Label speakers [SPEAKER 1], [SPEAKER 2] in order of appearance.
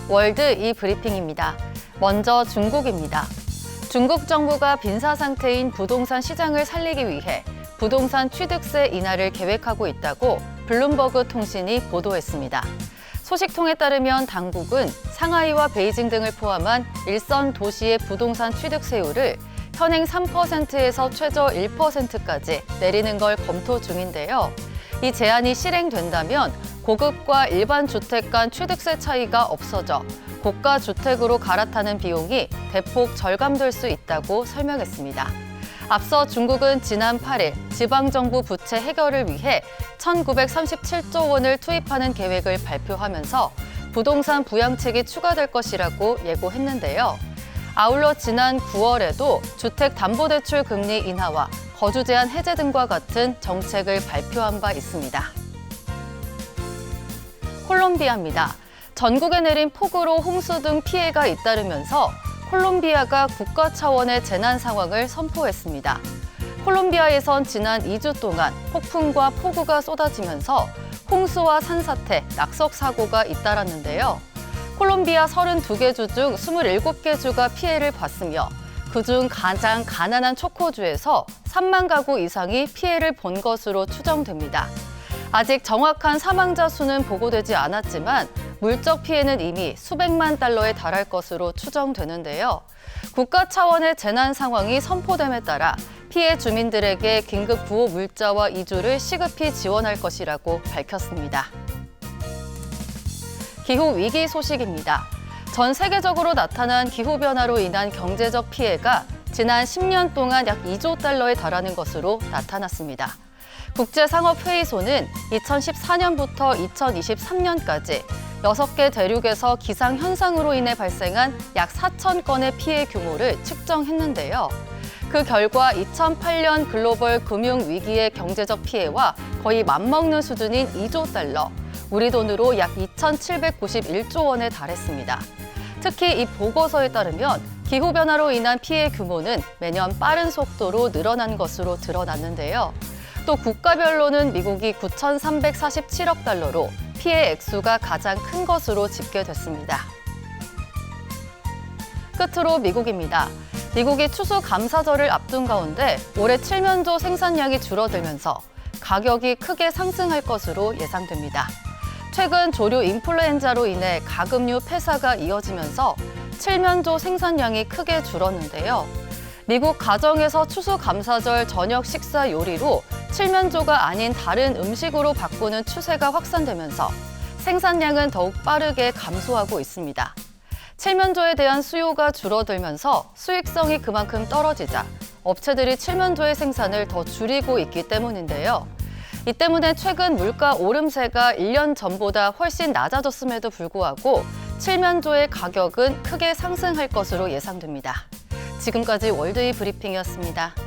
[SPEAKER 1] 월드 이 브리핑입니다. 먼저 중국입니다. 중국 정부가 빈사 상태인 부동산 시장을 살리기 위해 부동산 취득세 인하를 계획하고 있다고 블룸버그 통신이 보도했습니다. 소식통에 따르면 당국은 상하이와 베이징 등을 포함한 일선 도시의 부동산 취득세율을 현행 3%에서 최저 1%까지 내리는 걸 검토 중인데요. 이 제한이 실행된다면 고급과 일반 주택 간 취득세 차이가 없어져 고가 주택으로 갈아타는 비용이 대폭 절감될 수 있다고 설명했습니다. 앞서 중국은 지난 8일 지방정부 부채 해결을 위해 1,937조 원을 투입하는 계획을 발표하면서 부동산 부양책이 추가될 것이라고 예고했는데요. 아울러 지난 9월에도 주택담보대출 금리 인하와 거주 제한 해제 등과 같은 정책을 발표한 바 있습니다. 콜롬비아입니다. 전국에 내린 폭우로 홍수 등 피해가 잇따르면서 콜롬비아가 국가 차원의 재난 상황을 선포했습니다. 콜롬비아에선 지난 2주 동안 폭풍과 폭우가 쏟아지면서 홍수와 산사태, 낙석 사고가 잇따랐는데요. 콜롬비아 32개 주 중 27개 주가 피해를 봤으며 그중 가장 가난한 초코주에서 3만 가구 이상이 피해를 본 것으로 추정됩니다. 아직 정확한 사망자 수는 보고되지 않았지만 물적 피해는 이미 수백만 달러에 달할 것으로 추정되는데요. 국가 차원의 재난 상황이 선포됨에 따라 피해 주민들에게 긴급 구호 물자와 이주를 시급히 지원할 것이라고 밝혔습니다. 기후 위기 소식입니다. 전 세계적으로 나타난 기후변화로 인한 경제적 피해가 지난 10년 동안 약 2조 달러에 달하는 것으로 나타났습니다. 국제상업회의소는 2014년부터 2023년까지 6개 대륙에서 기상현상으로 인해 발생한 약 4천 건의 피해 규모를 측정했는데요. 그 결과 2008년 글로벌 금융위기의 경제적 피해와 거의 맞먹는 수준인 2조 달러, 우리 돈으로 약 2,791조 원에 달했습니다. 특히 이 보고서에 따르면 기후변화로 인한 피해 규모는 매년 빠른 속도로 늘어난 것으로 드러났는데요. 또 국가별로는 미국이 9,347억 달러로 피해 액수가 가장 큰 것으로 집계됐습니다. 끝으로 미국입니다. 미국이 추수감사절을 앞둔 가운데 올해 칠면조 생산량이 줄어들면서 가격이 크게 상승할 것으로 예상됩니다. 최근 조류 인플루엔자로 인해 가금류 폐사가 이어지면서 칠면조 생산량이 크게 줄었는데요. 미국 가정에서 추수감사절 저녁 식사 요리로 칠면조가 아닌 다른 음식으로 바꾸는 추세가 확산되면서 생산량은 더욱 빠르게 감소하고 있습니다. 칠면조에 대한 수요가 줄어들면서 수익성이 그만큼 떨어지자 업체들이 칠면조의 생산을 더 줄이고 있기 때문인데요. 이 때문에 최근 물가 오름세가 1년 전보다 훨씬 낮아졌음에도 불구하고 칠면조의 가격은 크게 상승할 것으로 예상됩니다. 지금까지 월드이 브리핑이었습니다.